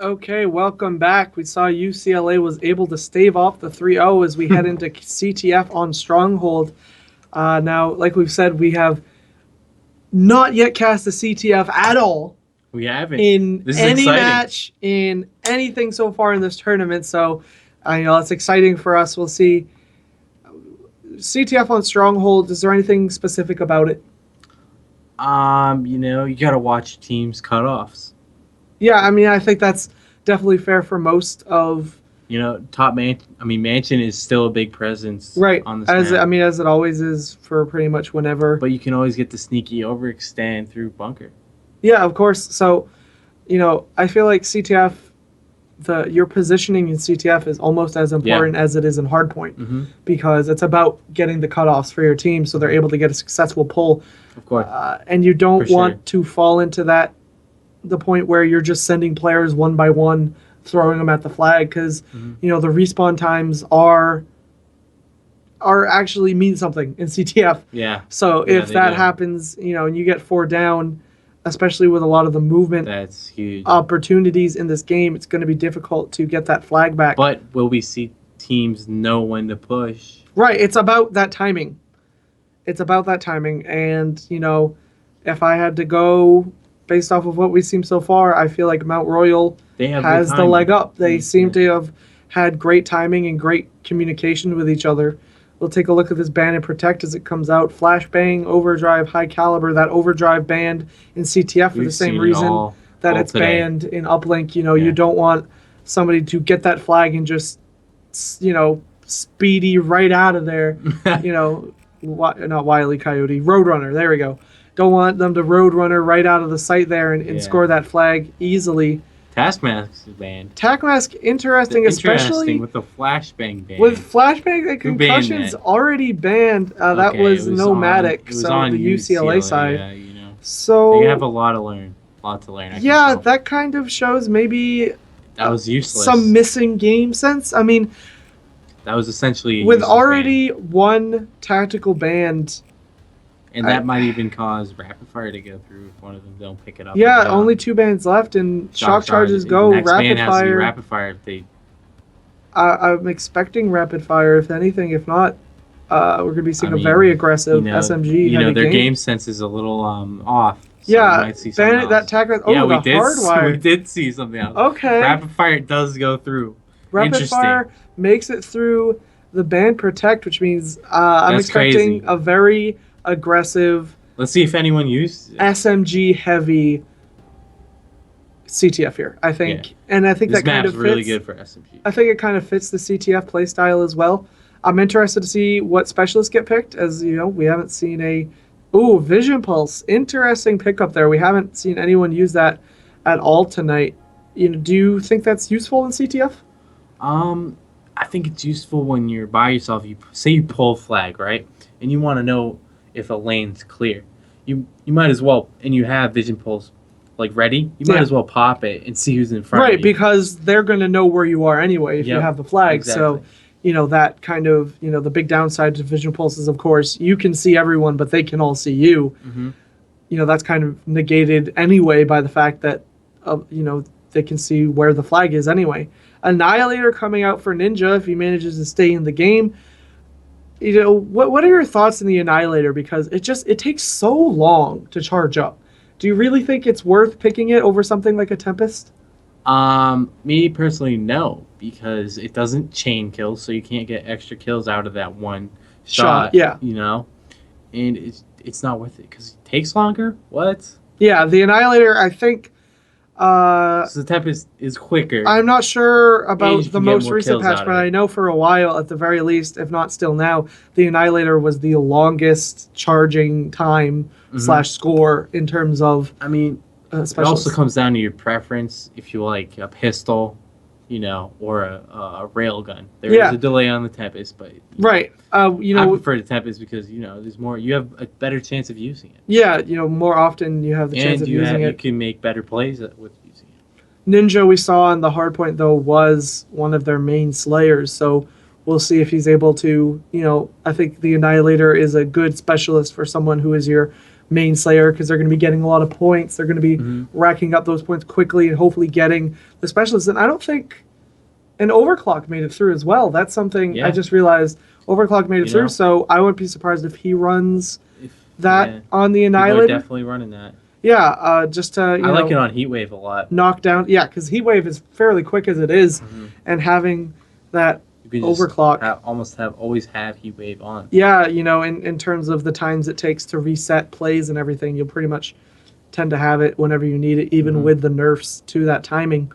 Okay, welcome back. We saw UCLA was able to stave off the 3-0 as we head into CTF on Stronghold. Now, like we've said, we have not yet cast the CTF at all We haven't. in This is any exciting. match, in anything so far in this tournament. So, it's exciting for us. We'll see. CTF on Stronghold, is there anything specific about it? You gotta watch teams cutoffs. Yeah, I think that's definitely fair for most of. Mansion is still a big presence. Right, On the as it always is for pretty much whenever. But you can always get the sneaky overextend through bunker. Yeah, of course. So, I feel like CTF, your positioning in CTF is almost as important as it is in hardpoint, because it's about getting the cutoffs for your team so they're able to get a successful pull. Of course. And you don't want to fall into the point where you're just sending players one by one, throwing them at the flag, because the respawn times are actually mean something in CTF. Yeah. So if that happens, and you get 4 down, especially with a lot of the movement, that's huge opportunities in this game, it's going to be difficult to get that flag back. But will we see teams know when to push? Right. It's about that timing. And, if I had to go based off of what we've seen so far, I feel like Mount Royal has the leg up. They seem to have had great timing and great communication with each other. We'll take a look at this ban and protect as it comes out. Flashbang, overdrive, high caliber. That overdrive banned in CTF for the same reason that it's banned in uplink. You don't want somebody to get that flag and just, speedy right out of there. Not Wile E. Coyote, Roadrunner. There we go. Don't want them to Roadrunner right out of the sight there and score that flag easily. Taskmask is banned. Taskmask, interesting, especially with the flashbang ban. With flashbang, the concussion's already banned. That was Nomadic, so on the UCLA side. Yeah, So they have a lot to learn. That kind of shows maybe that was useless. Some missing game sense. That was essentially with already one tactical banned. And that might even cause rapid fire to go through if one of them don't pick it up. Yeah, only 2 bans left, and shock charges go. Next rapid ban has fire. To be rapid fire if they. I'm expecting rapid fire, if anything. If not, we're going to be seeing a very aggressive SMG. Their game sense is a little off. So yeah, ban it, that tag. Oh, we did see something else. Okay. Rapid fire does go through. Rapid fire makes it through the ban protect, which means I'm expecting a very aggressive. Let's see if anyone used SMG heavy CTF here. I think, and I think this that kind of fits. Really good for SMG. I think it kind of fits the CTF playstyle as well. I'm interested to see what specialists get picked, as we haven't seen Vision Pulse. Interesting pickup there. We haven't seen anyone use that at all tonight. Do you think that's useful in CTF? I think it's useful when you're by yourself. You pull flag, right, and you want to know if a lane's clear. You might as well, and you have Vision Pulse ready. You might as well pop it and see who's in front. Right, of you. because they're going to know where you are anyway if you have the flag. Exactly. So, that kind of the big downside to Vision Pulse is, of course, you can see everyone, but they can all see you. That's kind of negated anyway by the fact that they can see where the flag is anyway. Annihilator coming out for Ninja if he manages to stay in the game. What are your thoughts on the Annihilator? Because it takes so long to charge up. Do you really think it's worth picking it over something like a Tempest? Me personally, no, because it doesn't chain kill, so you can't get extra kills out of that one shot. Yeah. And it's not worth it because it takes longer. What? Yeah, the Annihilator, I think. So the Tempest is quicker. I'm not sure about the most recent patch, but I know for a while, at the very least, if not still now, the Annihilator was the longest charging time / score in terms of. It also comes down to your preference. If you like a pistol, or a railgun. There is a delay on the Tempest, but right. I prefer the Tempest because there's more. You have a better chance of using it. Yeah, more often you have the chance of using it. You can make better plays with using it. Ninja, we saw on the hardpoint though, was one of their main slayers, so we'll see if he's able to. I think the Annihilator is a good specialist for someone who is your Mainslayer because they're going to be getting a lot of points. They're going to be racking up those points quickly and hopefully getting the specialists. And I don't think an Overclock made it through as well. That's something I just realized. Overclock made it through, so I wouldn't be surprised if he runs that on the Annihilate. People are definitely running that. Yeah, just to, I like it on Heatwave a lot. Knock down. Yeah, because Heatwave is fairly quick as it is, and having that Overclock. Always have Heatwave on. Yeah, in terms of the times it takes to reset plays and everything, you'll pretty much tend to have it whenever you need it, even with the nerfs to that timing.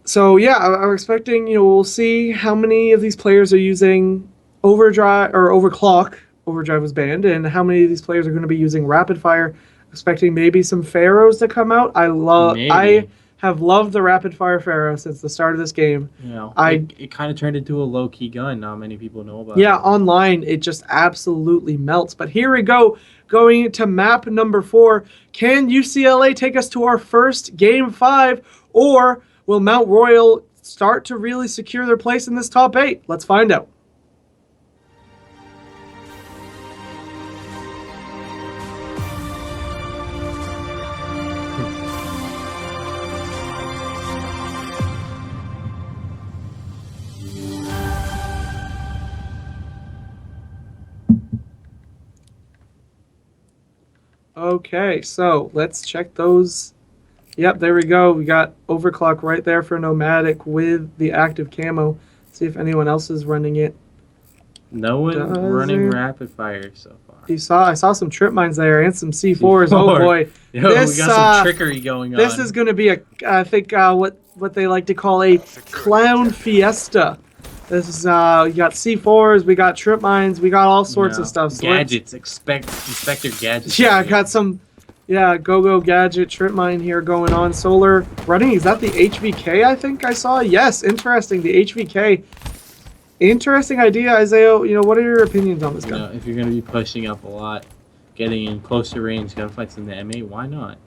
So yeah, I'm expecting, we'll see how many of these players are using Overdrive or Overclock. Overdrive was banned, and how many of these players are going to be using Rapid Fire. Expecting maybe some Pharaohs to come out. I have loved the Rapid Fire Pharaoh since the start of this game. It kind of turned into a low-key gun. Not many people know about it. Yeah, online, it just absolutely melts. But here we go, going into map number 4. Can UCLA take us to our first Game 5, or will Mount Royal start to really secure their place in this top 8? Let's find out. Okay, so let's check those. Yep, there we go. We got Overclock right there for Nomadic with the active camo. See if anyone else is running it. No one running Rapid Fire so far. I saw some trip mines there and some C4s. Oh boy, we got some trickery going on. This is going to be I think what they like to call a clown fiesta. This is we got C4s, we got trip mines, we got all sorts of stuff. So gadgets, Inspector Gadgets. Yeah, I got some. Yeah, go gadget trip mine here going on. Solar running. Is that the HVK? I think I saw. Yes, interesting. The HVK. Interesting idea, Isaiah. What are your opinions on this gun? If you're going to be pushing up a lot, getting in closer range gunfights in the M8, why not?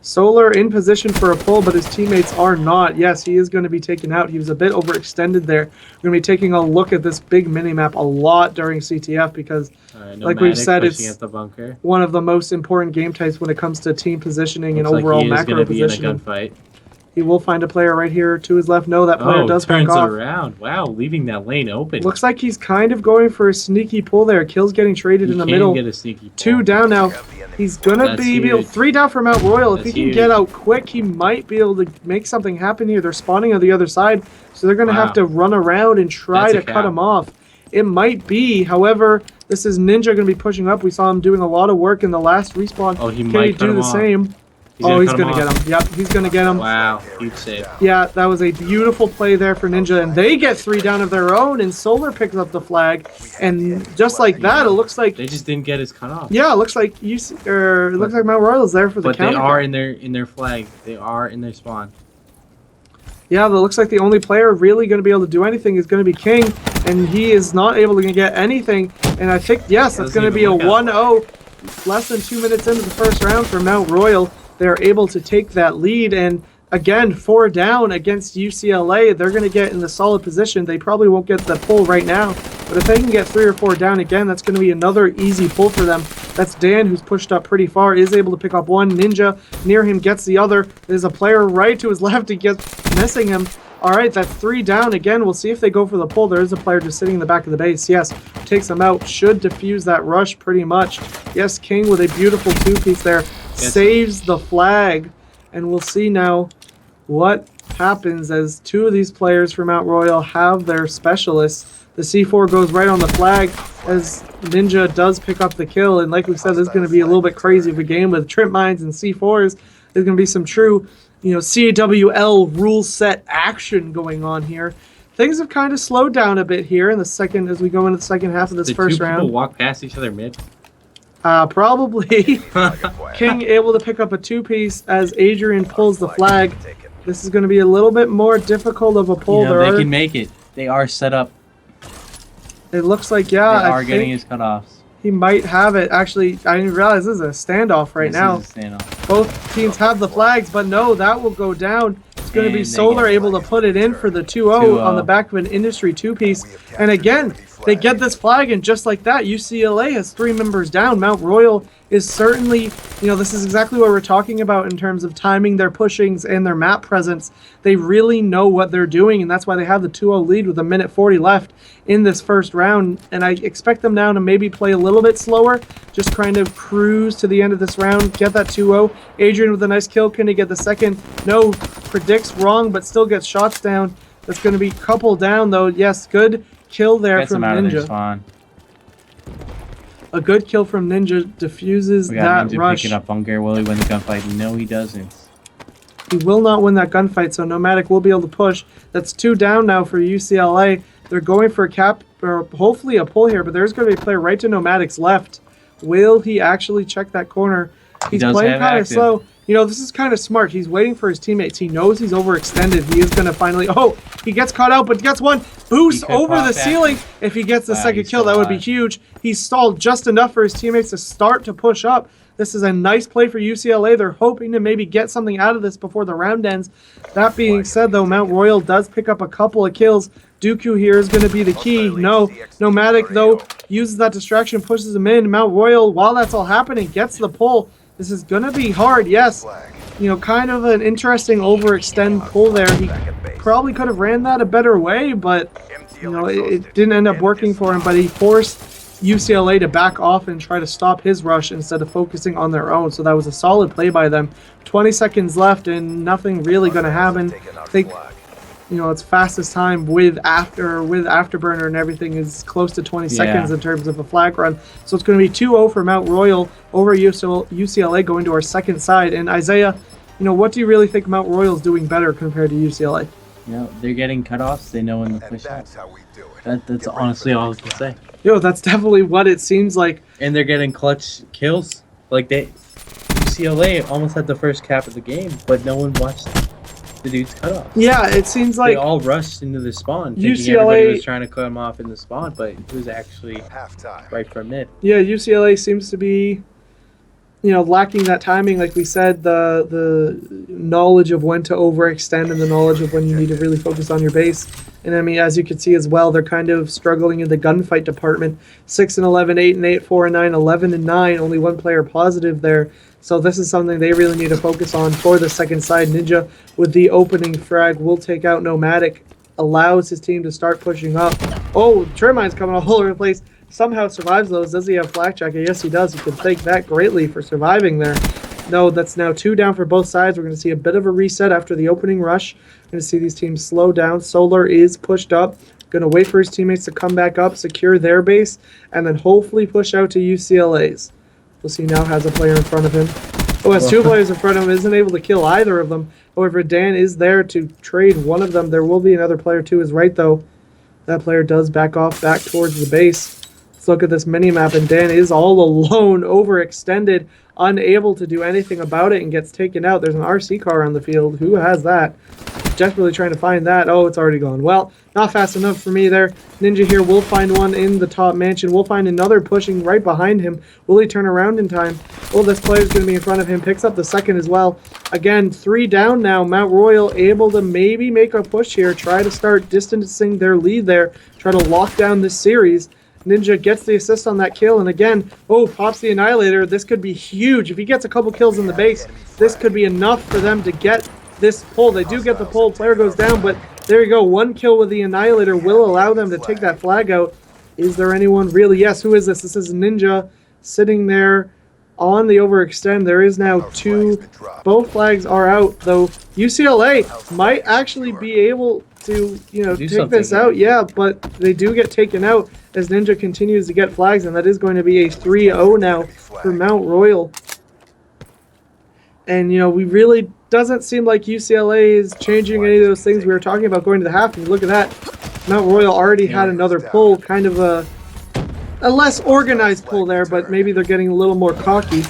Solar in position for a pull, but his teammates are not. Yes, he is going to be taken out. He was a bit overextended there. We're going to be taking a look at this big mini-map a lot during CTF because, like we've said, it's one of the most important game types when it comes to team positioning and overall macro positioning. He will find a player right here to his left. No, that player does back off. Around. Wow, leaving that lane open. Looks like he's kind of going for a sneaky pull there. Kill's getting traded in the middle. Get a sneaky pull. 2 down now. He's going to be able 3 down for Mount Royal. If he can get out quick, he might be able to make something happen here. They're spawning on the other side, so they're going to have to run around and try to cut him off. It might be, however, this is Ninja going to be pushing up. We saw him doing a lot of work in the last respawn. Oh, Can he do the same? He's going to get him. Yep, he's going to get him. Wow, huge save. Yeah, that was a beautiful play there for Ninja, and they get 3 down of their own, and Solar picks up the flag, and just like that, it looks like they just didn't get his cutoff. Yeah, it looks like Mount Royal's there for the counter. But they are in their flag. They are in their spawn. Yeah, it looks like the only player really going to be able to do anything is going to be King, and he is not able to get anything. And I think that's going to be a 1-0, less than 2 minutes into the first round for Mount Royal. They're able to take that lead, and again, 4 down against UCLA. They're going to get in the solid position. They probably won't get the pull right now, but if they can get 3 or 4 down again, that's going to be another easy pull for them. That's Dan, who's pushed up pretty far, is able to pick up one. Ninja near him gets the other. There's a player right to his left. He gets missing him. All right, that's 3 down again. We'll see if they go for the pull. There is a player just sitting in the back of the base. Yes, takes him out. Should defuse that rush pretty much. Yes, King with a beautiful 2-piece there. Saves the flag. And we'll see now what happens as 2 of these players for Mount Royal have their specialists. The C4 goes right on the flag as Ninja does pick up the kill. And like we said, this is going to be a little bit crazy of a game with trip mines and C4s. There's going to be some true, CWL rule set action going on here. Things have kind of slowed down a bit here in the second as we go into the second half of this first round. Did 2 people walk past each other mid? Probably. King able to pick up a 2-piece as Adrian pulls the flag. This is going to be a little bit more difficult of a pull. They can make it. They are set up. It looks like, they are getting his cutoffs. He might have it. Actually, I didn't realize this is a standoff right now. This is a standoff. Both teams have the flags, but no, that will go down. going to be Solar able to put it in for the 2-0 on the back of an Industry 2-piece. And again, they get this flag, and just like that, UCLA has 3 members down. Mount Royal is certainly, this is exactly what we're talking about in terms of timing their pushings and their map presence. They really know what they're doing, and that's why they have the 2-0 lead with 1:40 left in this first round. And I expect them now to maybe play a little bit slower, just kind of cruise to the end of this round, get that 2-0. Adrian with a nice kill. Can he get the second? No, predicts wrong, but still gets shots down. That's going to be a couple down, though. Yes, good kill there from Ninja. A good kill from Ninja diffuses that Ninja rush. Picking up Bunker. Will he win the gunfight? No, he doesn't. He will not win that gunfight, so Nomadic will be able to push. That's 2 down now for UCLA. They're going for a cap, or hopefully a pull here, but there's going to be a player right to Nomadic's left. Will he actually check that corner? He's playing kind of slow. This is kind of smart. He's waiting for his teammates. He knows he's overextended. He is going to finally... Oh, he gets caught out, but gets one. Boost over the ceiling. If he gets the second kill, that would be huge. He's stalled just enough for his teammates to start to push up. This is a nice play for UCLA. They're hoping to maybe get something out of this before the round ends. That being said, though, Mount Royal does pick up a couple of kills. Dooku here is going to be the key. No, Nomadic, though, uses that distraction, pushes him in. Mount Royal, while that's all happening, gets the pull. This is going to be hard, yes. Kind of an interesting overextend pull there. He probably could have ran that a better way, but, it didn't end up working for him. But he forced UCLA to back off and try to stop his rush instead of focusing on their own. So that was a solid play by them. 20 seconds left and nothing really going to happen. I think, it's fastest time with Afterburner and everything is close to 20 seconds in terms of a flag run. So it's going to be 2-0 for Mount Royal over UCLA going to our second side. And Isaiah, what do you really think Mount Royal is doing better compared to UCLA? They're getting cutoffs. They know when to push out. That's honestly all I can say. That's definitely what it seems like. And they're getting clutch kills. UCLA almost had the first cap of the game, but no one watched the dude's cutoff. Yeah, it seems like they all rushed into the spawn, thinking everybody was trying to cut him off in the spawn, but it was actually right from mid. Yeah, UCLA seems to be, lacking that timing. Like we said, the knowledge of when to overextend and the knowledge of when you need to really focus on your base. And I mean, as you can see as well, they're kind of struggling in the gunfight department. 6-11, 8-8, 4-9, 11-9. Only one player positive there. So this is something they really need to focus on for the second side. Ninja with the opening frag will take out Nomadic, allows his team to start pushing up. Oh, Trimine's coming all over the place. Somehow survives those. Does he have flak jacket? Yes, he does. You can thank that greatly for surviving there. No, that's now 2 down for both sides. We're going to see a bit of a reset after the opening rush. We're going to see these teams slow down. Solar is pushed up. Going to wait for his teammates to come back up, secure their base, and then hopefully push out to UCLA's. We'll see now has a player in front of him. Oh, has 2 players in front of him. Isn't able to kill either of them. However, Dan is there to trade one of them. There will be another player to his right, though. That player does back off back towards the base. Let's look at this mini-map, and Dan is all alone, overextended, unable to do anything about it, and gets taken out. There's an RC car on the field. Who has that? Desperately trying to find that. Oh, it's already gone. Well, not fast enough for me there. Ninja here will find one in the top mansion. We'll find another pushing right behind him. Will he turn around in time? Well, this player's going to be in front of him. Picks up the second as well. Again, 3 down now. Mount Royal able to maybe make a push here. Try to start distancing their lead there. Try to lock down this series. Ninja gets the assist on that kill, and again, pops the Annihilator. This could be huge. If he gets a couple kills in the base, this could be enough for them to get this pull. They do get the pull. Player goes down, but there you go. 1 kill with the Annihilator will allow them to take that flag out. Is there anyone really? Yes, who is this? This is Ninja sitting there on the overextend. There is now 2. Both flags are out, though UCLA might actually be able to, take this out. Yeah, but they do get taken out as Ninja continues to get flags, and that is going to be a 3-0 now for Mount Royal. And, we really doesn't seem like UCLA is changing any of those things we were talking about going to the half. And look at that. Mount Royal already had another pull, kind of a less organized pull there, but maybe they're getting a little more cocky.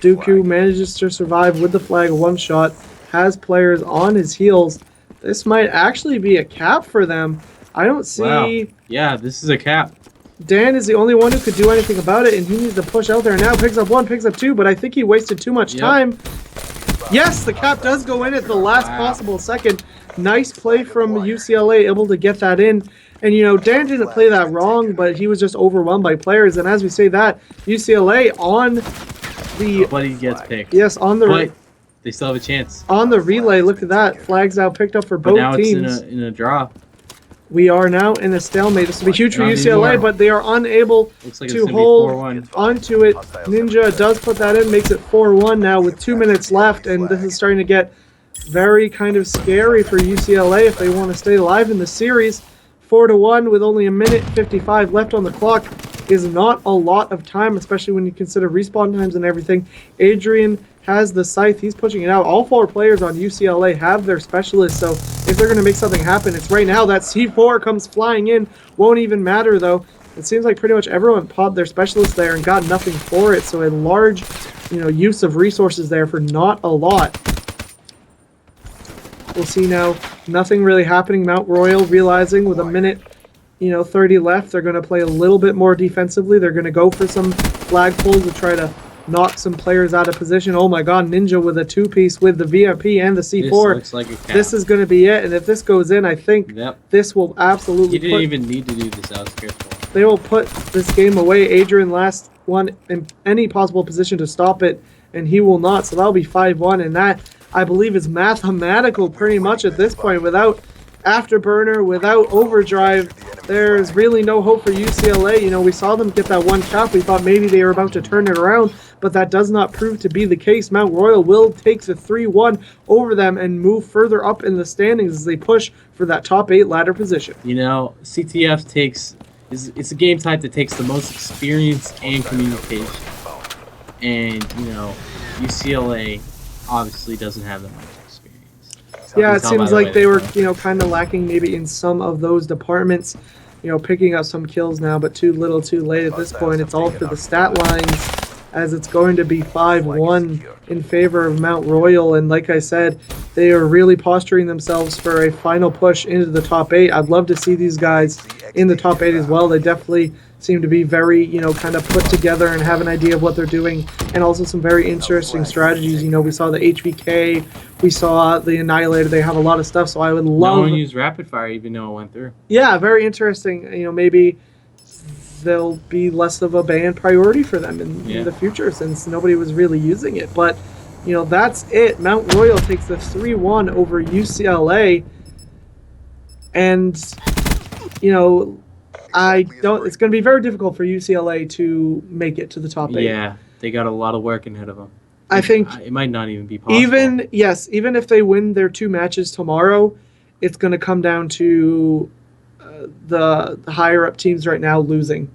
Dooku manages to survive with the flag 1 shot, has players on his heels. This might actually be a cap for them. I don't see... Wow. Yeah, this is a cap. Dan is the only one who could do anything about it, and he needs to push out there now. Picks up 1, picks up 2, but I think he wasted too much time. Yes, the cap does go in at the last possible second. Nice play from UCLA, able to get that in. And, Dan didn't play that wrong, but he was just overwhelmed by players. And as we say that, UCLA on the... Nobody gets picked. Yes, on the... But they still have a chance. On the relay, look at that. Flags now picked up for both teams. But now it's in a draw. We are now in a stalemate. This will be huge for UCLA, but they are unable to hold onto it. Ninja does put that in, makes it 4-1 now with 2 minutes left, and this is starting to get very kind of scary for UCLA if they want to stay alive in the series. 4-1 with only 1:55 left on the clock is not a lot of time, especially when you consider respawn times and everything. Adrian has the scythe. He's pushing it out. All 4 players on UCLA have their specialists, so if they're going to make something happen, it's right now. That C4 comes flying in. Won't even matter, though. It seems like pretty much everyone popped their specialists there and got nothing for it, so a large, use of resources there for not a lot. We'll see now. Nothing really happening. Mount Royal realizing with 1:30 left, they're going to play a little bit more defensively. They're going to go for some flag pulls to try to knock some players out of position. Oh my god, Ninja with a 2-piece with the VIP and the C4. This looks like a cap. This is going to be it, and if this goes in, I think this will absolutely You didn't even need to do this. I was careful. They will put this game away. Adrian last one in any possible position to stop it, and he will not, so that'll be 5-1, and that, I believe, is mathematical pretty much at this point. Without Afterburner, without Overdrive, there's really no hope for UCLA. We saw them get that one cap. We thought maybe they were about to turn it around, but that does not prove to be the case. Mount Royal will take the 3-1 over them and move further up in the standings as they push for that top 8 ladder position. CTF it's a game type that takes the most experience and communication. And, UCLA obviously doesn't have that much experience. Yeah, it seems like they were, kind of lacking maybe in some of those departments, picking up some kills now, but too little too late at this point. It's all for the stat lines, as it's going to be 5-1 in favor of Mount Royal. And like I said, they are really posturing themselves for a final push into the top 8. I'd love to see these guys in the top 8 as well. They definitely seem to be very, kind of put together and have an idea of what they're doing, and also some very interesting strategies. We saw the HVK, we saw the Annihilator. They have a lot of stuff, so I would love... No one used rapid fire even though it went through. Yeah, very interesting. Maybe they'll be less of a banned priority for them in the future, since nobody was really using it. But, that's it. Mount Royal takes the 3-1 over UCLA, and, it's going to be very difficult for UCLA to make it to the top 8. Yeah, they got a lot of work ahead of them. I think it might not even be possible. Even if they win their 2 matches tomorrow, it's going to come down to the higher up teams right now losing.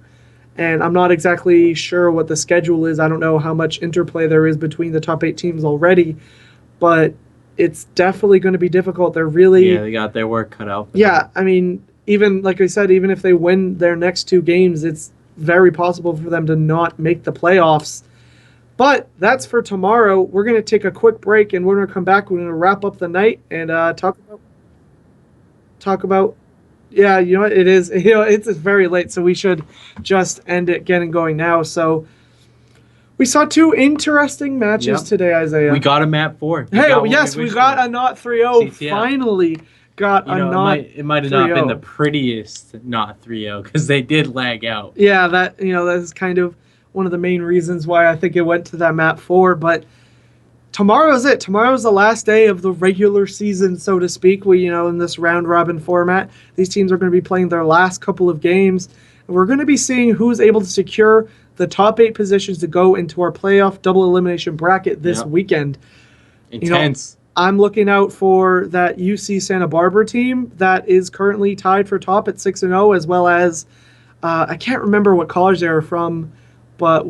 And I'm not exactly sure what the schedule is. I don't know how much interplay there is between the top 8 teams already, but it's definitely going to be difficult. They're really... Yeah, they got their work cut out. Yeah, I mean, even, like I said, even if they win their next 2 games, it's very possible for them to not make the playoffs. But that's for tomorrow. We're going to take a quick break, and we're going to come back. We're going to wrap up the night and talk about. Yeah, you know what? It is. It's very late, so we should just end it, getting going now. So we saw 2 interesting matches today, Isaiah. We got a map 4. We got a not 3-0. Finally got a not. It might have not been the prettiest not 3-0 because they did lag out. Yeah, that is kind of one of the main reasons why I think it went to that map 4. But tomorrow's it. Tomorrow's the last day of the regular season, so to speak. We, in this round robin format, these teams are going to be playing their last couple of games. And we're going to be seeing who's able to secure the top 8 positions to go into our playoff double elimination bracket this weekend. Intense. I'm looking out for that UC Santa Barbara team that is currently tied for top at 6-0, as well as I can't remember what college they were from, but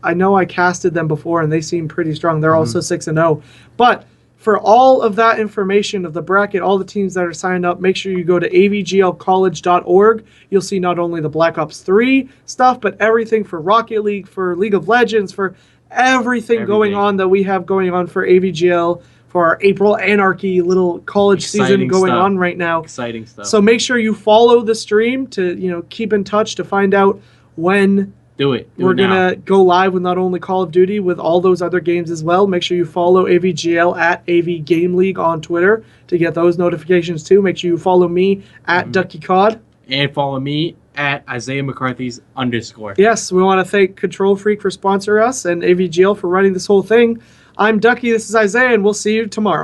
I know I casted them before and they seem pretty strong. They're also 6-0. But for all of that information of the bracket, all the teams that are signed up, make sure you go to avglcollege.org. You'll see not only the Black Ops 3 stuff, but everything for Rocket League, for League of Legends, for everything going on that we have going on for AVGL, for our April Anarchy little college season going on right now. Exciting stuff. So make sure you follow the stream to keep in touch to find out when Do it. We're going to go live with not only Call of Duty, with all those other games as well. Make sure you follow AVGL at AV Game League on Twitter to get those notifications too. Make sure you follow me at Ducky Cod. And follow me at Isaiah McCarthy's _. Yes, we want to thank Control Freak for sponsoring us and AVGL for running this whole thing. I'm Ducky, this is Isaiah, and we'll see you tomorrow.